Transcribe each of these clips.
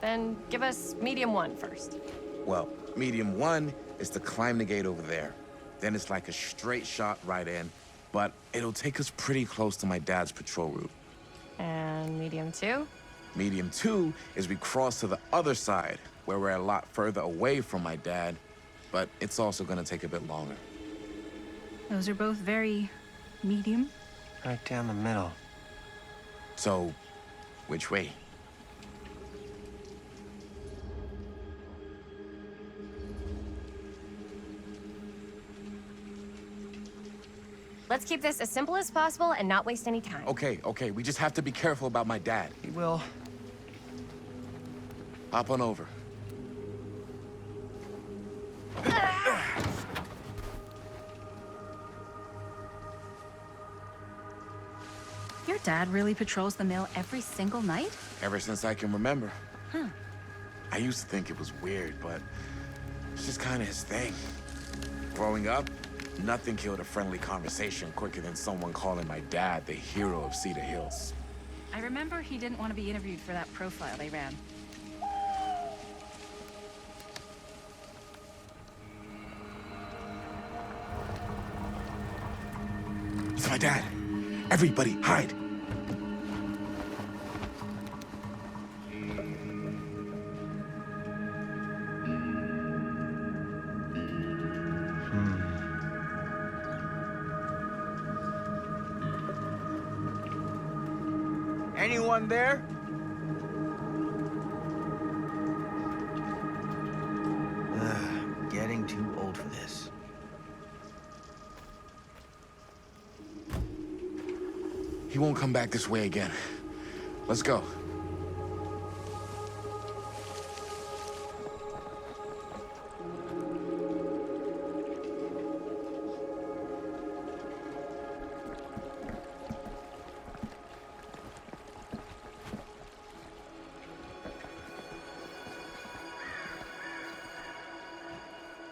Then give us medium 1 first. Well, medium 1 is to climb the gate over there. Then it's like a straight shot right in, but it'll take us pretty close to my dad's patrol route. And medium 2? Medium 2 is we cross to the other side, where we're a lot further away from my dad, but it's also gonna take a bit longer. Those are both very medium. Right down the middle. So, which way? Let's keep this as simple as possible and not waste any time. Okay, we just have to be careful about my dad. He will. Hop on over. Your dad really patrols the mill every single night? Ever since I can remember. Huh. I used to think it was weird, but it's just kind of his thing. Growing up, nothing killed a friendly conversation quicker than someone calling my dad the hero of Cedar Hills. I remember he didn't want to be interviewed for that profile they ran. It's my dad. Everybody, hide. Anyone there? Getting too old for this. He won't come back this way again. Let's go.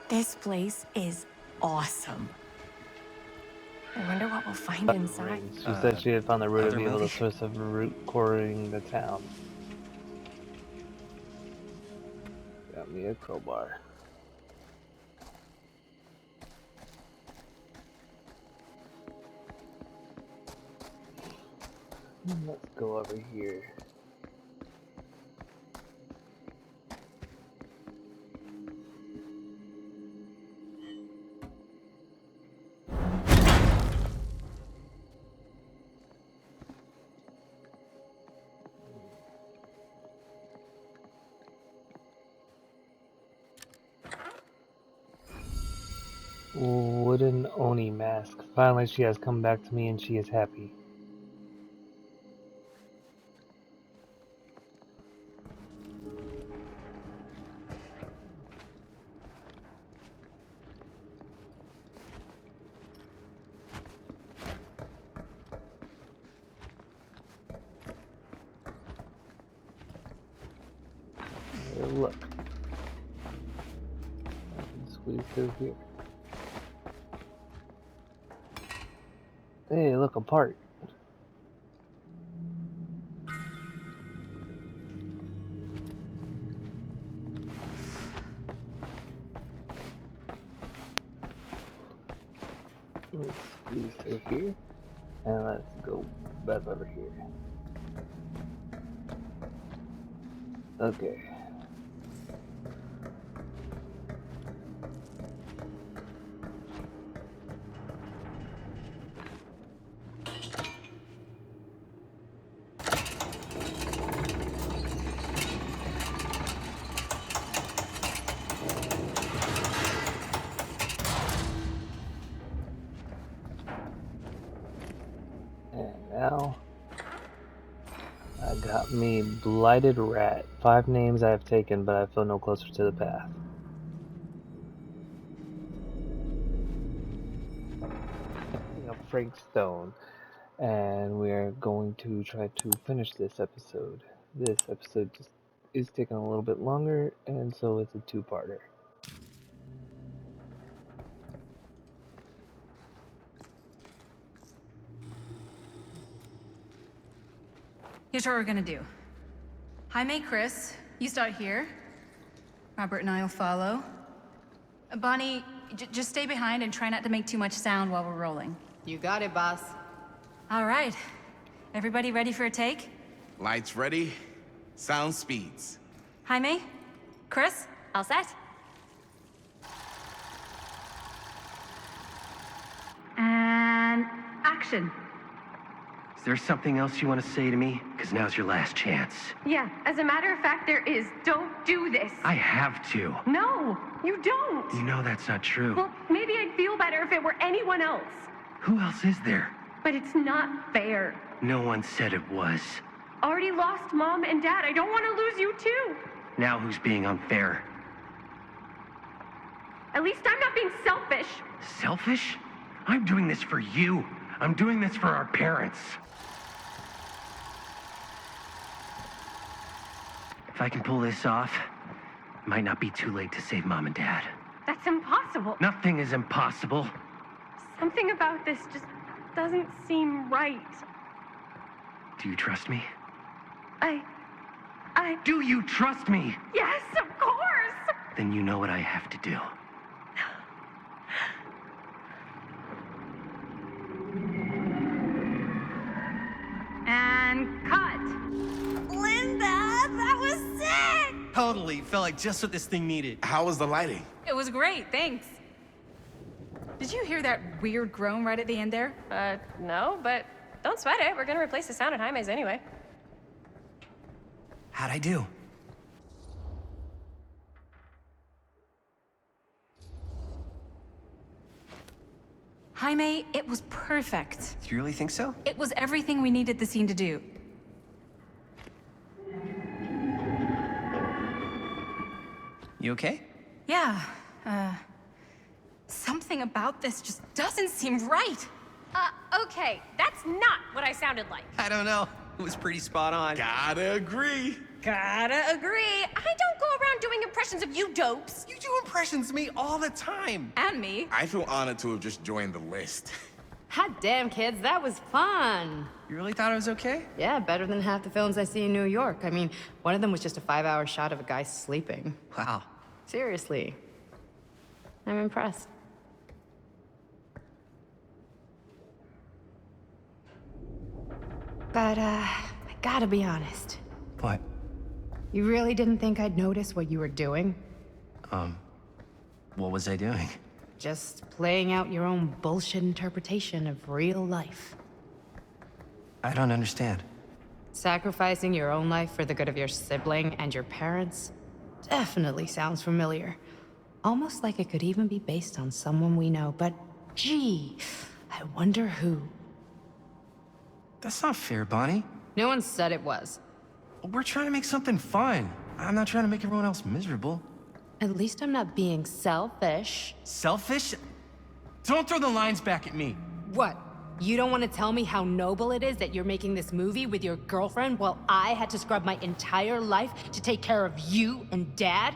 This place is awesome. I wonder what we'll find inside. She said she had found the root of other evil, the movies? source of root coring the town. Got me a crowbar. Let's go over here. Wooden Oni mask. Finally, she has come back to me and she is happy. Look. I can squeeze through here. Hey, look, a part. Let's squeeze through here. And let's go back over here. Okay. And now, I got me Blighted Rat. 5 names I have taken, but I feel no closer to the path. Frank Stone, and we're going to try to finish this episode. This episode just is taking a little bit longer, and so it's a 2-parter. Here's what we're gonna do. Jaime, Chris, You start here. Robert and I will follow. Bonnie, just stay behind and try not to make too much sound while we're rolling. You got it, boss. All right. Everybody ready for a take? Lights ready, sound speeds. Jaime? Chris? All set? And action. Is there something else you want to say to me? Because now's your last chance. Yeah, as a matter of fact, there is. Don't do this. I have to. No, you don't. You know that's not true. Well, maybe I'd feel better if it were anyone else. Who else is there? But it's not fair. No one said it was. Already lost Mom and Dad. I don't want to lose you too. Now who's being unfair? At least I'm not being selfish. Selfish? I'm doing this for you. I'm doing this for our parents. If I can pull this off, it might not be too late to save Mom and Dad. That's impossible. Nothing is impossible. Something about this just doesn't seem right. Do you trust me? I... Do you trust me? Yes, of course! Then you know what I have to do. And cut. Linda, that was sick! Totally. Felt like just what this thing needed. How was the lighting? It was great, thanks. Did you hear that weird groan right at the end there? No, but don't sweat it. We're gonna replace the sound at Jaime's anyway. How'd I do? Jaime, it was perfect. Do you really think so? It was everything we needed the scene to do. You okay? Yeah, something about this just doesn't seem right. Okay, that's not what I sounded like. I don't know. It was pretty spot on. Gotta agree. Gotta agree. I don't go around doing impressions of you dopes. You do impressions of me all the time. And me. I feel honored to have just joined the list. Hot damn, kids, that was fun. You really thought it was okay? Yeah, better than half the films I see in New York. I mean, one of them was just a 5-hour shot of a guy sleeping. Wow. Seriously. I'm impressed. But, I gotta be honest. What? You really didn't think I'd notice what you were doing? What was I doing? Just playing out your own bullshit interpretation of real life. I don't understand. Sacrificing your own life for the good of your sibling and your parents definitely sounds familiar. Almost like it could even be based on someone we know, but gee, I wonder who. That's not fair, Bonnie. No one said it was. We're trying to make something fun. I'm not trying to make everyone else miserable. At least I'm not being selfish. Selfish? Don't throw the lines back at me. What? You don't want to tell me how noble it is that you're making this movie with your girlfriend while I had to scrub my entire life to take care of you and Dad?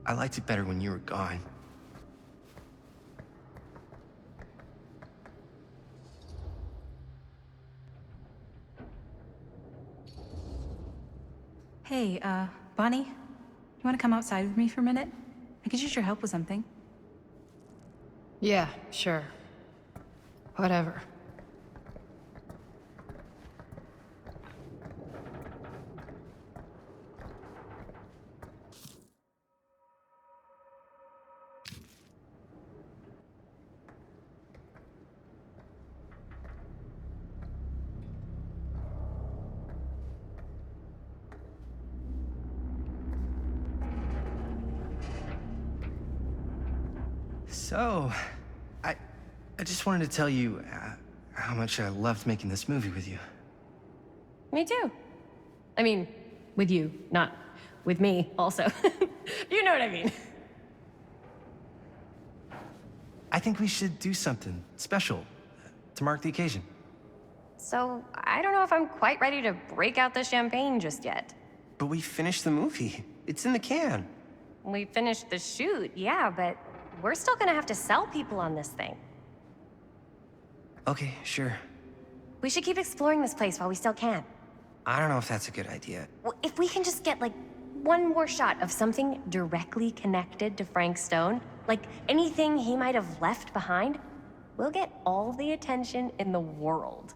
I liked it better when you were gone. Hey, Bonnie, you want to come outside with me for a minute? I could use your help with something. Yeah, sure. Whatever. So, I just wanted to tell you how much I loved making this movie with you. Me too. I mean, with you, not with me, also. You know what I mean. I think we should do something special to mark the occasion. So, I don't know if I'm quite ready to break out the champagne just yet. But we finished the movie. It's in the can. We finished the shoot, yeah, but we're still gonna have to sell people on this thing. Okay, sure. We should keep exploring this place while we still can. I don't know if that's a good idea. Well, if we can just get, like, one more shot of something directly connected to Frank Stone, like anything he might have left behind, we'll get all the attention in the world.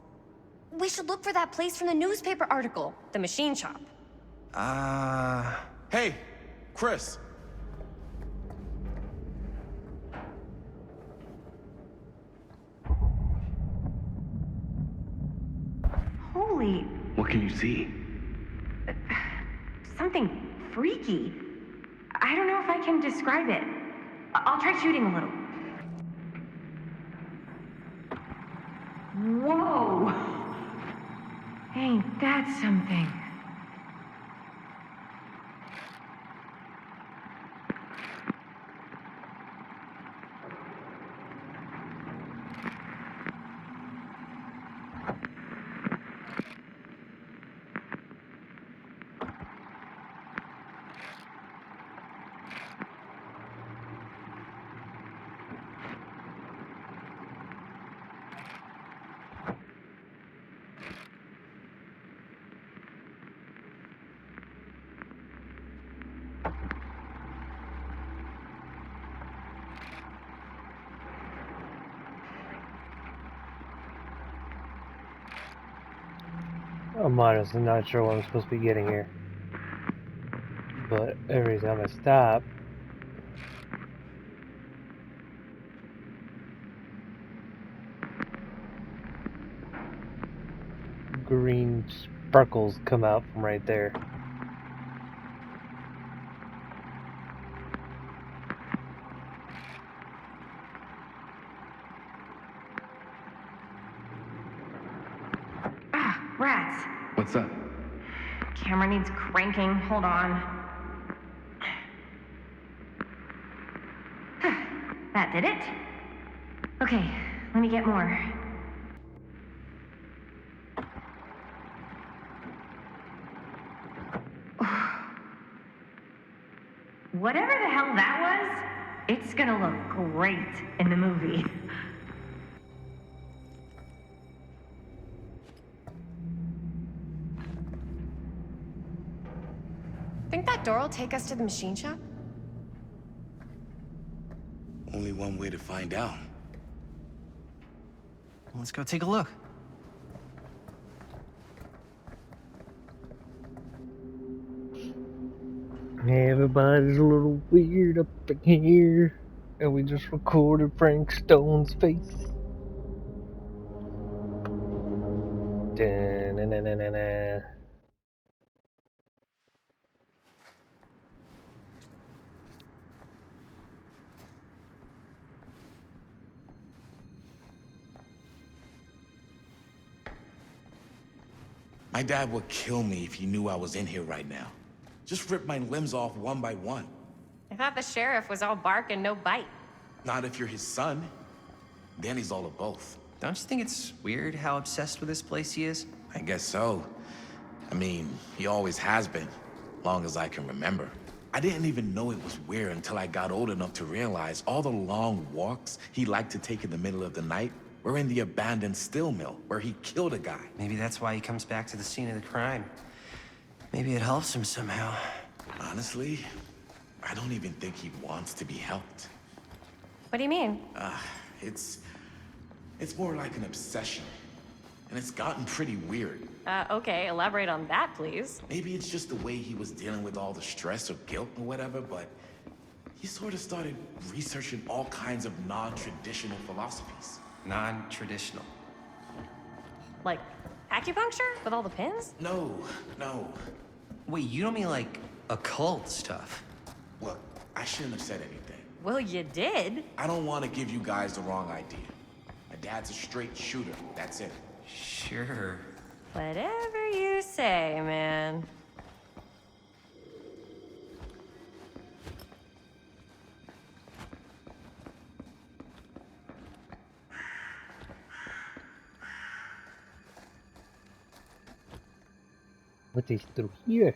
We should look for that place from the newspaper article, the machine shop. Hey, Chris. Holy, What can you see? something freaky. I don't know if I can describe it. I'll try shooting a little. Whoa! Ain't that something? I'm honestly not sure what I'm supposed to be getting here. But every time I stop, green sparkles come out from right there. Ah, rats. What's up? Camera needs cranking. Hold on. That did it. Okay, let me get more. Whatever the hell that was, it's gonna look great in the movie. Think that door will take us to the machine shop? Only one way to find out. Let's go take a look. Everybody's a little weird up in here, and we just recorded Frank Stone's face. Da-na-na-na-na. My dad would kill me if he knew I was in here right now. Just rip my limbs off one by one. I thought the sheriff was all bark and no bite. Not if you're his son. Danny's all of both. Don't you think it's weird how obsessed with this place he is? I guess so. I mean, he always has been, long as I can remember. I didn't even know it was weird until I got old enough to realize all the long walks he liked to take in the middle of the night were in the abandoned steel mill where he killed a guy. Maybe that's why he comes back to the scene of the crime. Maybe it helps him somehow. Honestly, I don't even think he wants to be helped. What do you mean? It's more like an obsession. And it's gotten pretty weird. Okay, elaborate on that, please. Maybe it's just the way he was dealing with all the stress or guilt or whatever, but he sort of started researching all kinds of non-traditional philosophies. Non-traditional. Like, acupuncture? With all the pins? No. Wait, you don't mean like occult stuff? Look, I shouldn't have said anything. Well, you did. I don't want to give you guys the wrong idea. My dad's a straight shooter, that's it. Sure. Whatever you say, man. What is through here?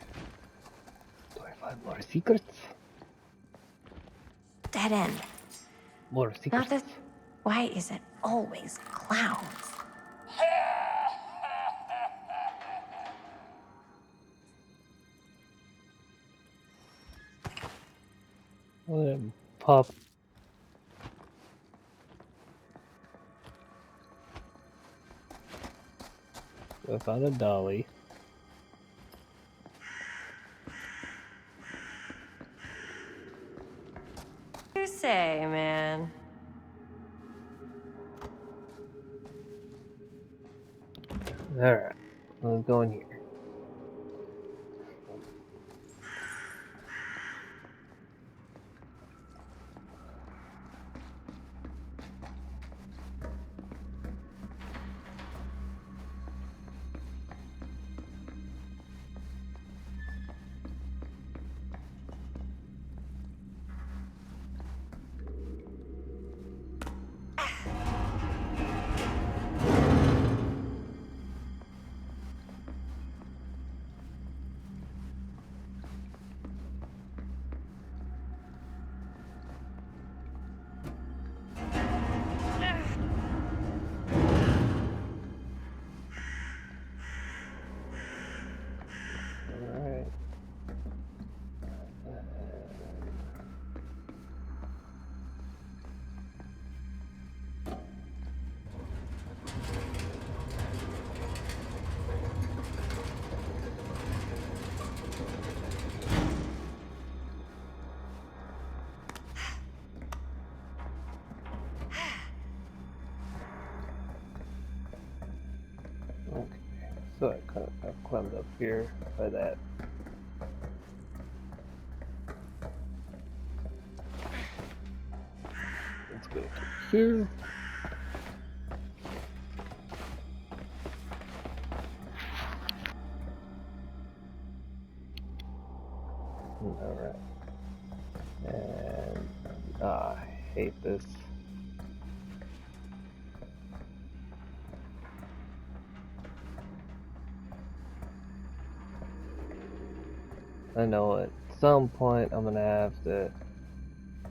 Do I find more secrets? Dead end. More secrets. Not this. Why is it always clowns? Pop. I found a dolly. You say, man. Alright, let's go in here. Alright. Okay, so I climbed up here by that. Let's go here. Alright. And I hate this. I know at some point I'm gonna have to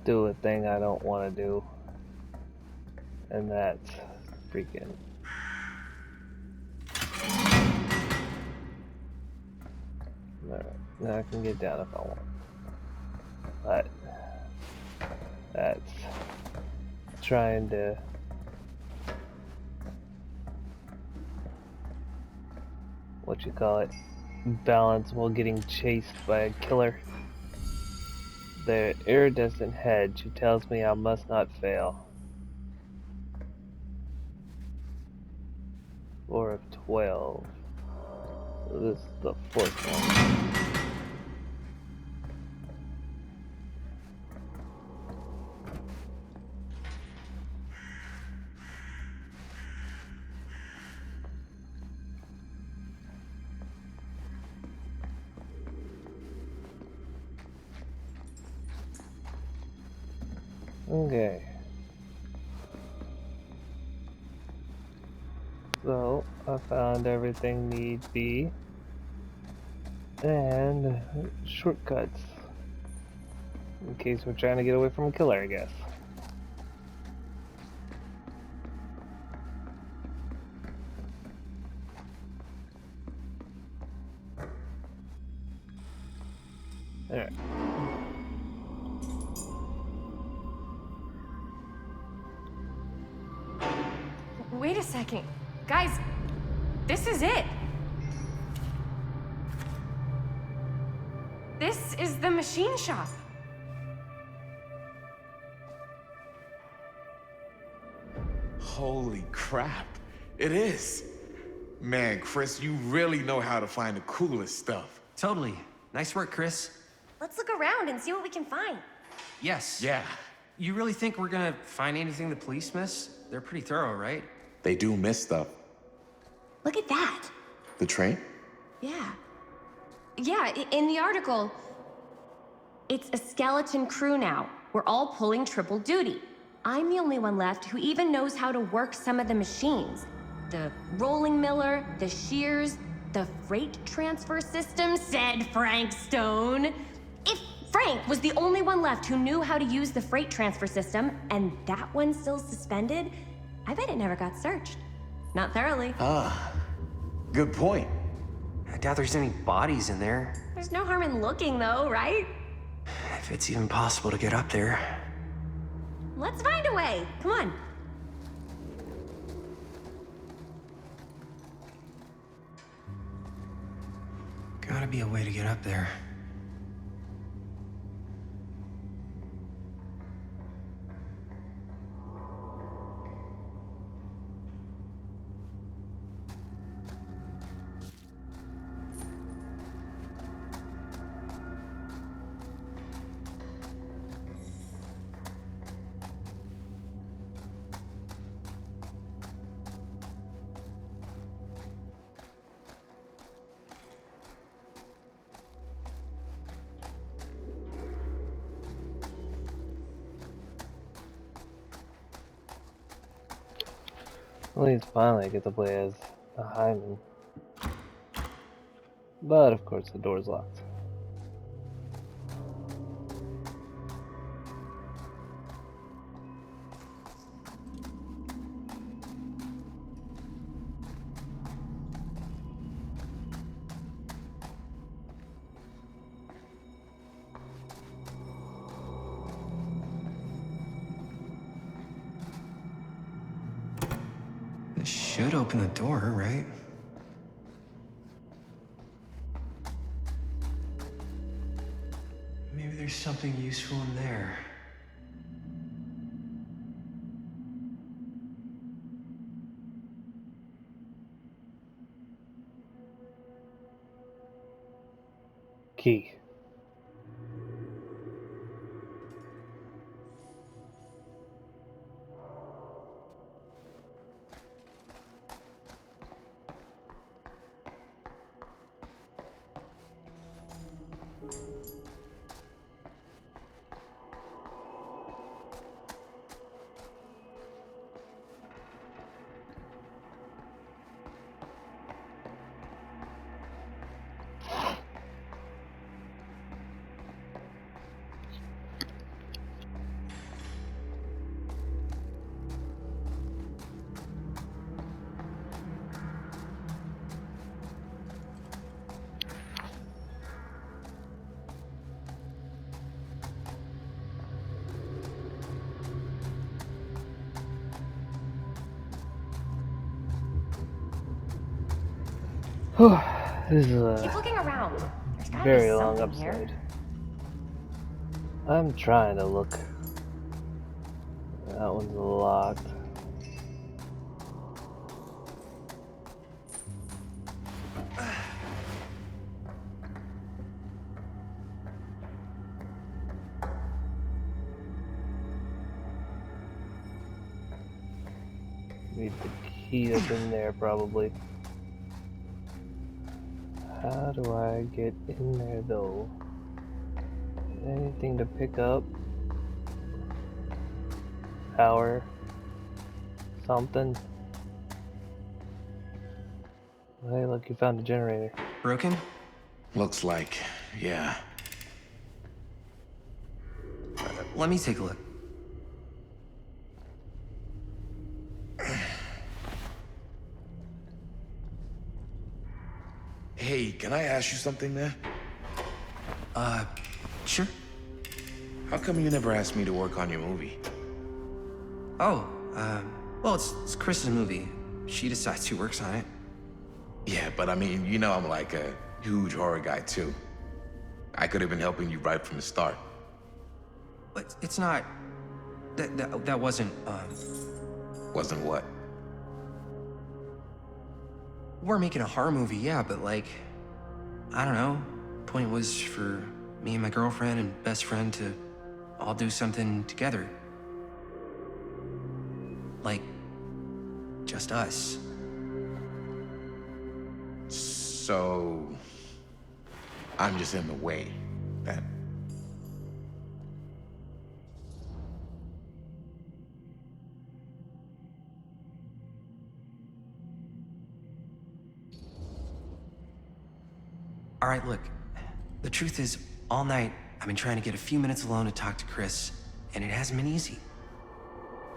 do a thing I don't want to do, and that's freaking. Alright, now I can get down if I want, but that's trying to. What you call it? Balance while getting chased by a killer. The iridescent hedge who tells me I must not fail. 4 of 12. So this is the 4th one. Okay. So, I found everything need be. And shortcuts. In case we're trying to get away from a killer, I guess. Alright. Wait a second. Guys, this is it. This is the machine shop. Holy crap. It is. Man, Chris, you really know how to find the coolest stuff. Totally. Nice work, Chris. Let's look around and see what we can find. Yes. Yeah, You really think we're gonna find anything the police miss? They're pretty thorough, right? they do miss stuff. Look at that. The train? Yeah. Yeah, in the article, it's a skeleton crew now. We're all pulling triple duty. I'm the only one left who even knows how to work some of the machines. The rolling miller, the shears, the freight transfer system, said Frank Stone. If Frank was the only one left who knew how to use the freight transfer system, and that one's still suspended, I bet it never got searched. Not thoroughly. Ah, good point. I doubt there's any bodies in there. There's no harm in looking, though, right? If it's even possible to get up there. Let's find a way. Come on. Gotta be a way to get up there. At least finally I get to play as a Hyman. But of course the door's locked. This should open the door, right? Maybe there's something useful in there. Key. This is Keep a looking around. There's gotta be very long something here. episode. I'm trying to look. That one's locked. Need the key up in there probably. How do I get in there though? Anything to pick up? Power? Something? Hey, look, you found a generator. Broken? Looks like, yeah. Let me take a look. Hey, can I ask you something, man? Sure. How come you never asked me to work on your movie? Oh, well, it's Chris's movie. She decides who works on it. Yeah, but I mean, you know I'm like a huge horror guy, too. I could have been helping you right from the start. But it's not... That wasn't, Wasn't what? We're making a horror movie, yeah, but like... I don't know. Point was for me and my girlfriend and best friend to all do something together. Like... just us. So... I'm just in the way, then. All right, look. The truth is, all night, I've been trying to get a few minutes alone to talk to Chris, and it hasn't been easy.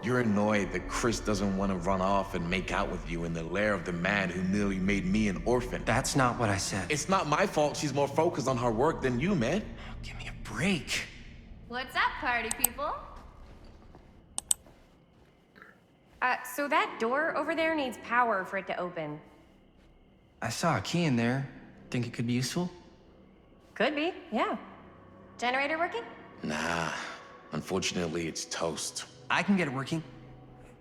You're annoyed that Chris doesn't want to run off and make out with you in the lair of the man who nearly made me an orphan. That's not what I said. It's not my fault she's more focused on her work than you, man. Give me a break. What's up, party people? So that door over there needs power for it to open. I saw a key in there. Think it could be useful? Could be, yeah. Generator working? Nah. Unfortunately, it's toast. I can get it working.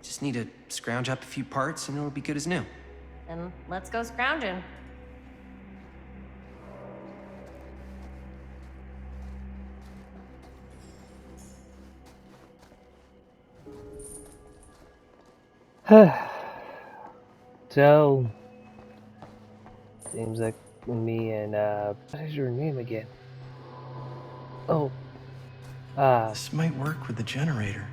Just need to scrounge up a few parts and it'll be good as new. Then let's go scrounging. So, seems like me and, what is your name again? Oh, This might work with the generator.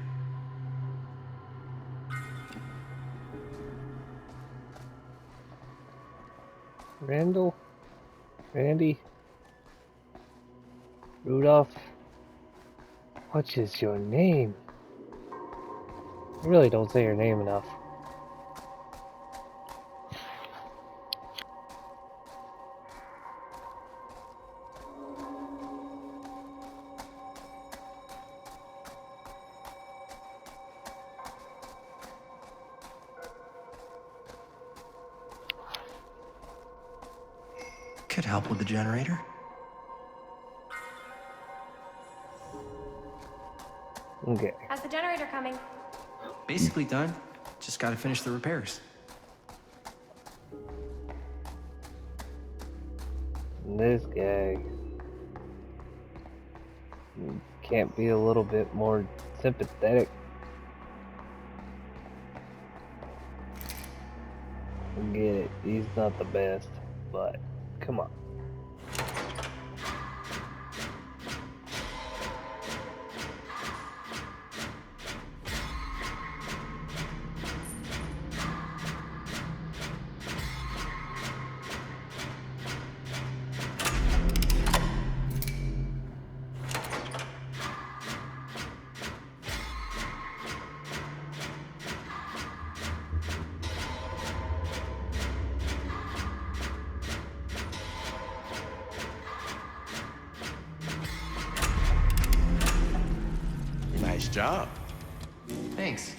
Randall? Randy? Rudolph? What is your name? You really don't say your name enough. Could help with the generator. Okay. How's the generator coming? Basically done. Just gotta finish the repairs. This guy can't be a little bit more sympathetic. I get it, he's not the best, but come on. Nice job. Thanks.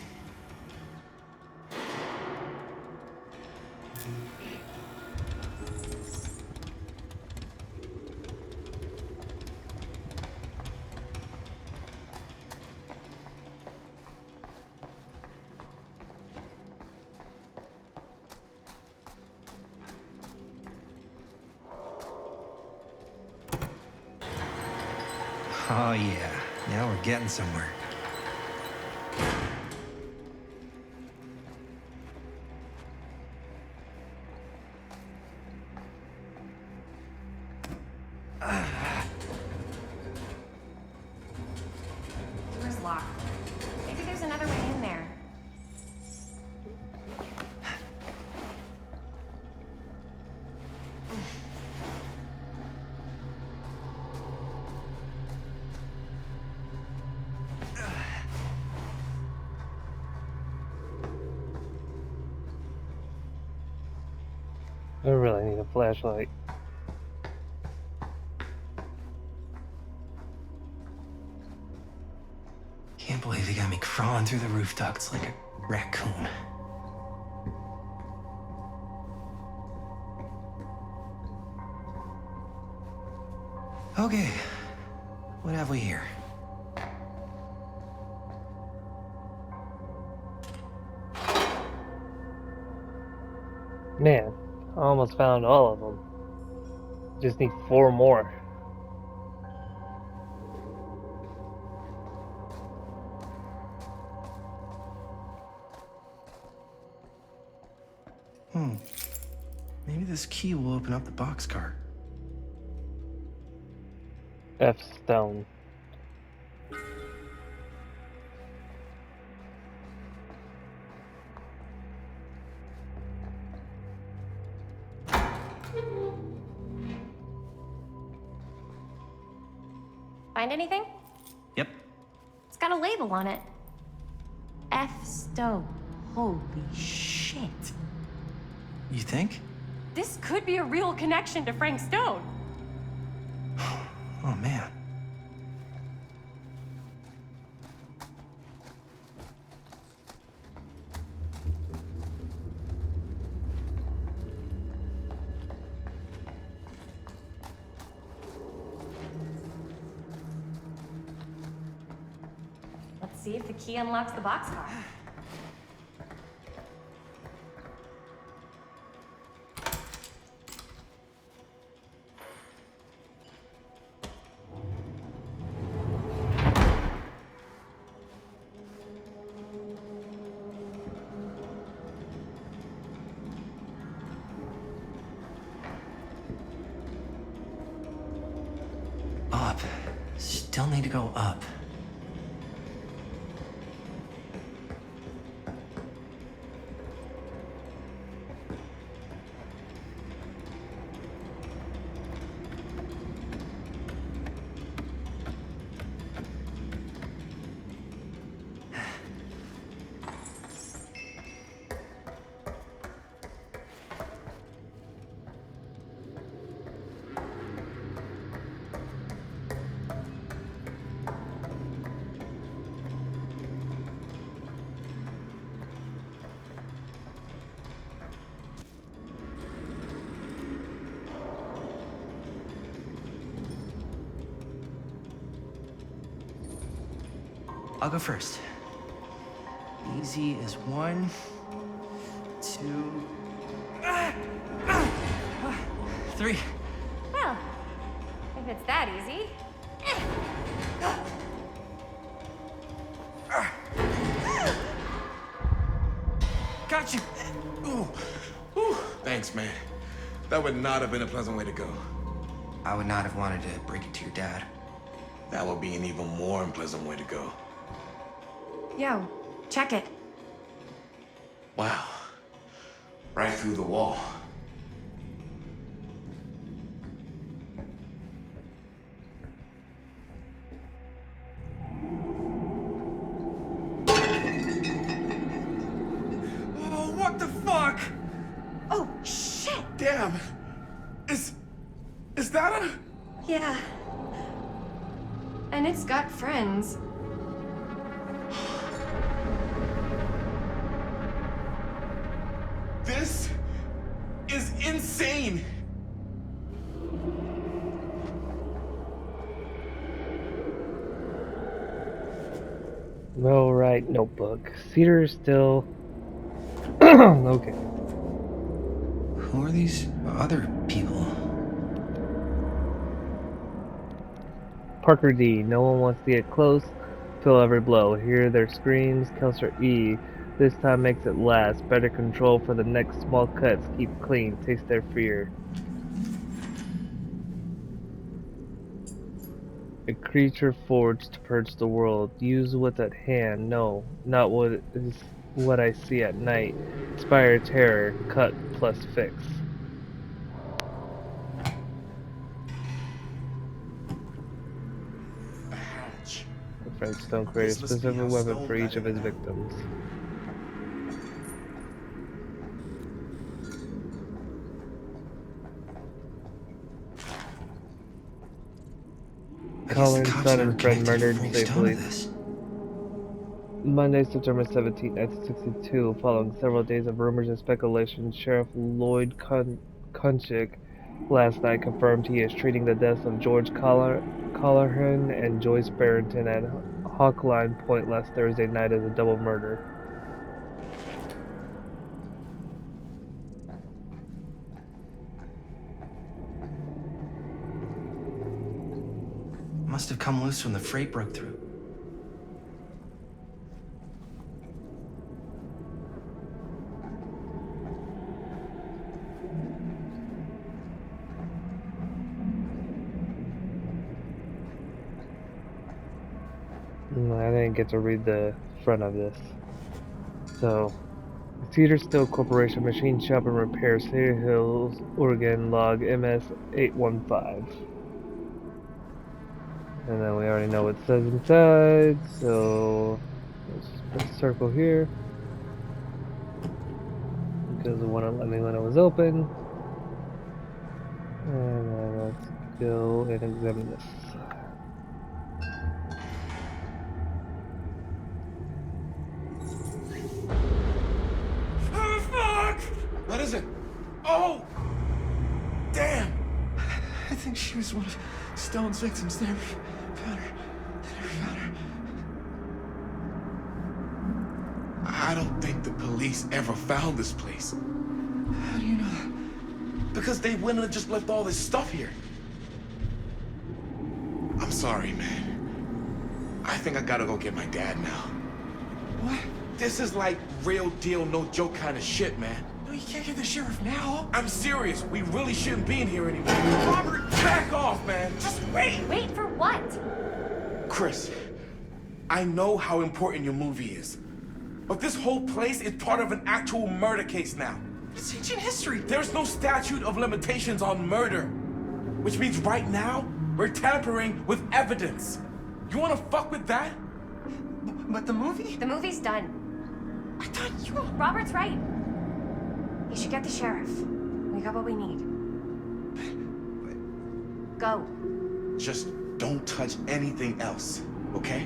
Oh yeah, now we're getting somewhere. Door's locked. Maybe there's another way in there. I really need a flashlight. Can't believe they got me crawling through the roof ducts like a raccoon. Okay, what have we here? Man, I almost found all of them. Just need 4 more. Maybe this key will open up the boxcar. F stone. Find anything? Yep. It's got a label on it. F. Stone. Holy shit. You think? This could be a real connection to Frank Stone. Oh man. see if the key unlocks the boxcar. Up. Still need to go up. I'll go first. Easy as 1, 2, 3. Well, if it's that easy. Got you! Ooh. Ooh. Thanks, man. That would not have been a pleasant way to go. I would not have wanted to break it to your dad. That would be an even more unpleasant way to go. Yo, check it. Wow. Right through the wall. Oh, what the fuck? Oh, shit! Damn. Is that a... Yeah. And it's got friends. This is insane. No, right, notebook. Cedar is still... okay. Who are these other people? Parker D. No one wants to get close. Feel every blow. Hear their screams. Counselor E. This time makes it last. Better control for the next small cuts. Keep clean. Taste their fear. A creature forged to purge the world. Use what's at hand. No, not what I see at night. Inspire terror. Cut plus fix. A hatch. Frank Stone created a This must be specific how weapon Stone for each got of his in. victims. Colin's son and friend murdered safely. Monday, September 17, 1962. Following several days of rumors and speculation, Sheriff Lloyd Kunchik last night confirmed he is treating the deaths of George Callahan and Joyce Barrington at Hawkline Point last Thursday night as a double murder. Must have come loose when the freight broke through. I didn't get to read the front of this. So, Cedar Steel Corporation Machine Shop and Repair, Cedar Hills, Oregon, log MS-815. And then we already know what it says inside, so let's just put a circle here. Because it wouldn't let me when it was open. And then let's go and examine this. What is it? Oh! Damn! I think she was one of Stone's victims. They never found her. I don't think the police ever found this place. How do you know that? Because they wouldn't have just left all this stuff here. I'm sorry, man. I think I gotta go get my dad now. What? This is like real deal, no joke kind of shit, man. No, you can't get the sheriff now. I'm serious. We really shouldn't be in here anymore. Robert, back off, man. Just wait. Wait for what? Chris, I know how important your movie is. But this whole place is part of an actual murder case now. It's ancient history. There's no statute of limitations on murder. Which means right now, we're tampering with evidence. You wanna fuck with that? But the movie? The movie's done. I thought you... Robert's right. You should get the sheriff. We got what we need. Go. Just don't touch anything else, okay?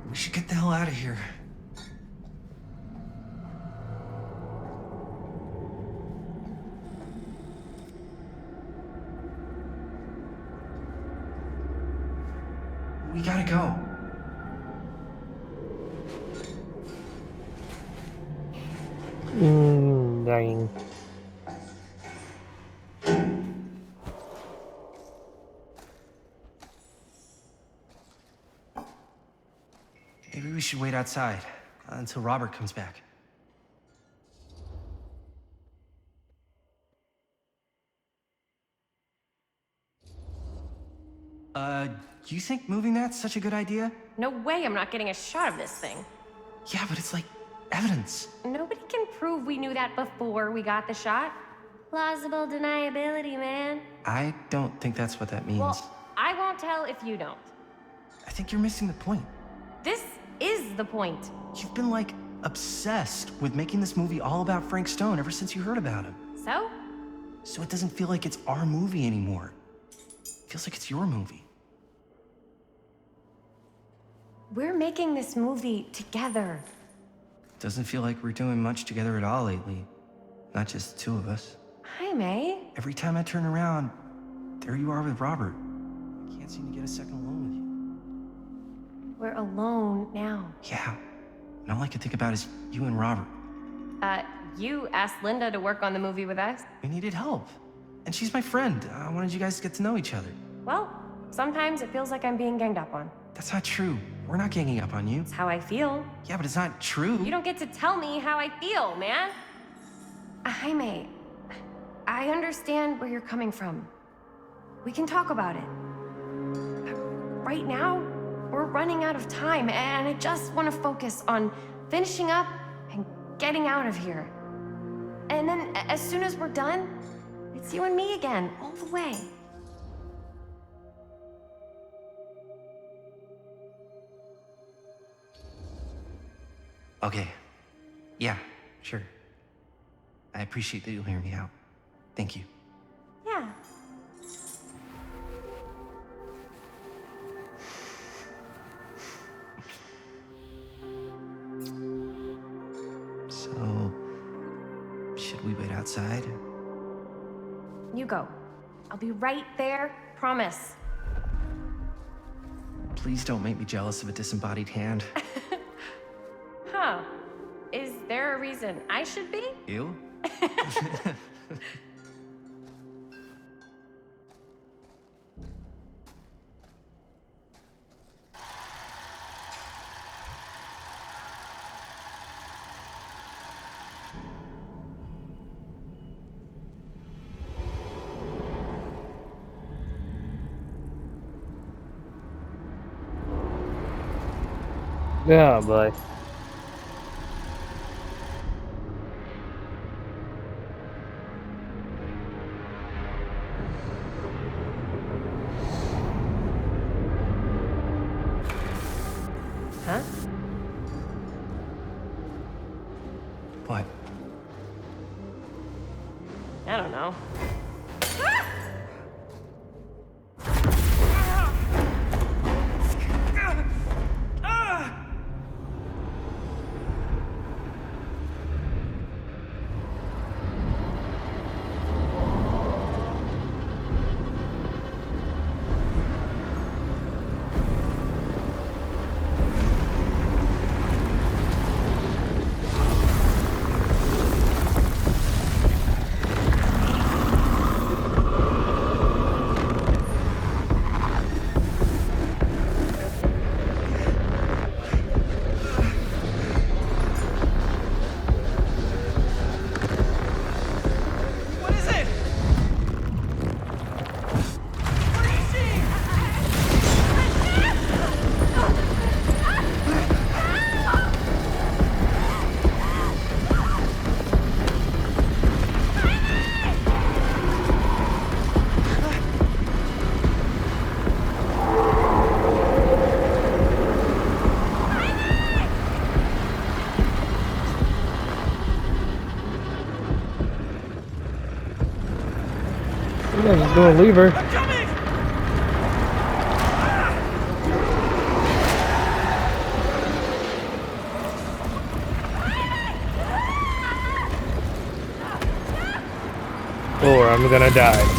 We should get the hell out of here. We gotta go. Dang. Maybe we should wait outside until Robert comes back. You think moving that's such a good idea? No way I'm not getting a shot of this thing. Yeah, but it's like evidence. Nobody can prove we knew that before we got the shot. Plausible deniability, man. I don't think that's what that means. Well, I won't tell if you don't. I think you're missing the point. This is the point. You've been like obsessed with making this movie all about Frank Stone ever since you heard about him. So? So it doesn't feel like it's our movie anymore. It feels like it's your movie. We're making this movie together. Doesn't feel like we're doing much together at all lately. Not just the two of us. Hi, May. Every time I turn around, there you are with Robert. I can't seem to get a second alone with you. We're alone now. Yeah. And all I can think about is you and Robert. You asked Linda to work on the movie with us. We needed help. And she's my friend. I wanted you guys to get to know each other. Well, sometimes it feels like I'm being ganged up on. That's not true. We're not ganging up on you. It's how I feel. Yeah, but it's not true. You don't get to tell me how I feel, man. Jaime, I understand where you're coming from. We can talk about it. Right now, we're running out of time, and I just want to focus on finishing up and getting out of here. And then, as soon as we're done, it's you and me again, all the way. Okay. Yeah, sure. I appreciate that you'll hear me out. Thank you. Yeah. So, should we wait outside? You go. I'll be right there, promise. Please don't make me jealous of a disembodied hand. Huh. Is there a reason I should be? You? Yeah, boy. Huh? What? I don't know. I'm not just gonna leave her. Or I'm gonna die.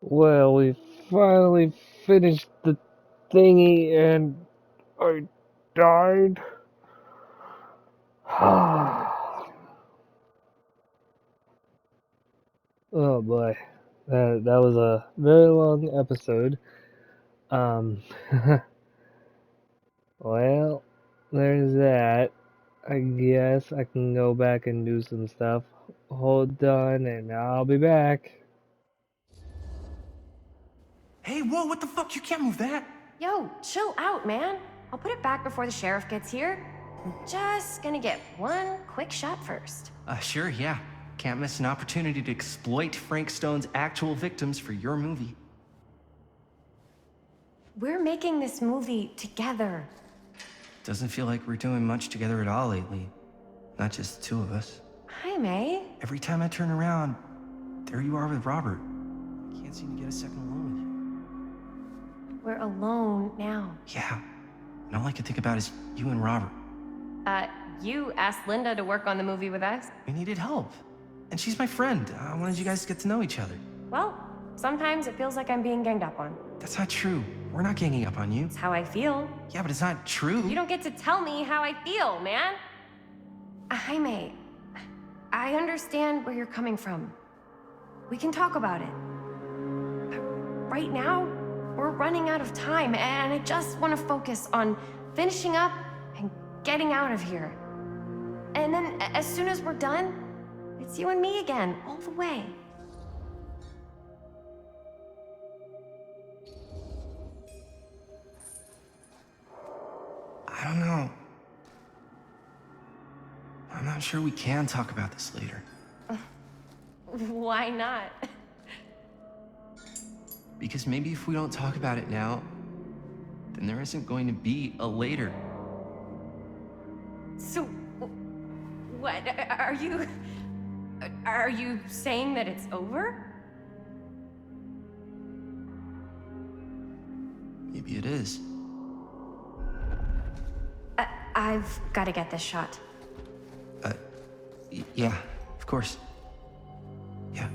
Well, we finally finished the thingy and I died. Oh boy, that was a very long episode. Well, there's that. I guess I can go back and do some stuff. Hold on, and I'll be back. Hey, whoa, what the fuck? You can't move that. Yo, chill out, man. I'll put it back before the sheriff gets here. I'm just gonna get one quick shot first. Sure, yeah. Can't miss an opportunity to exploit Frank Stone's actual victims for your movie. We're making this movie together. Doesn't feel like we're doing much together at all lately. Not just the two of us. Hi, May. Every time I turn around, there you are with Robert. Can't seem to get a second alone with you. We're alone now. Yeah. And all I can think about is you and Robert. You asked Linda to work on the movie with us? We needed help. And she's my friend. I wanted you guys to get to know each other. Well, sometimes it feels like I'm being ganged up on. That's not true. We're not ganging up on you. It's how I feel. Yeah, but it's not true. You don't get to tell me how I feel, man. Jaime, I understand where you're coming from. We can talk about it. But right now, we're running out of time, and I just want to focus on finishing up and getting out of here. And then, as soon as we're done, it's you and me again, all the way. I don't know. I'm not sure we can talk about this later. Why not? Because maybe if we don't talk about it now, then there isn't going to be a later. So, what? Are you saying that it's over? Maybe it is. I've got to get this shot. Yeah, of course. Yeah.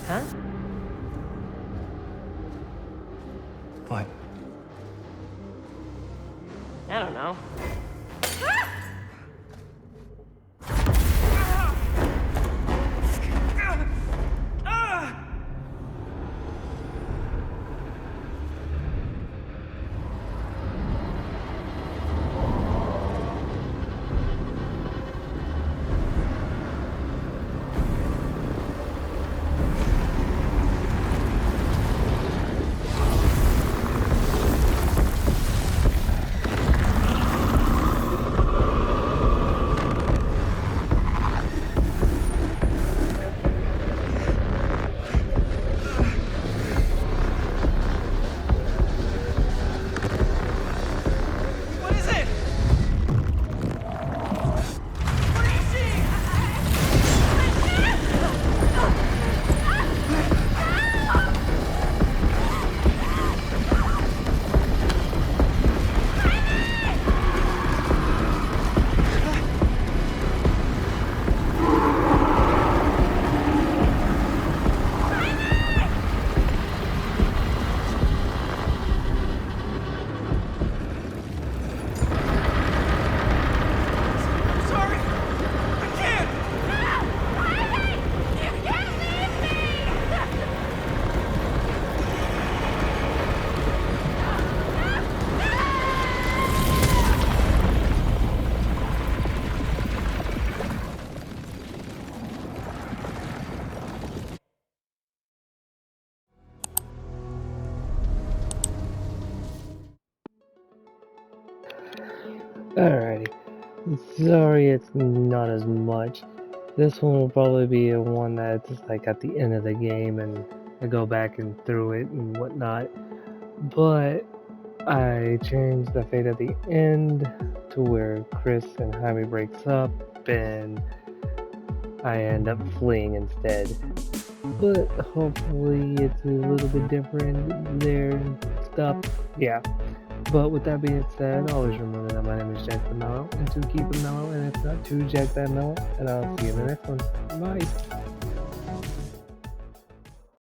Huh? What? I don't know. Alrighty. Sorry it's not as much. This one will probably be a one that's like at the end of the game and I go back and through it and whatnot. But I changed the fate at the end to where Chris and Jaime breaks up and I end up fleeing instead. But hopefully it's a little bit different there and stuff. Yeah. But with that being said, always remember that my name is Jack the Mellow, and to keep it mellow, and if not to Jack that Mellow, and I'll see you in the next one. Bye.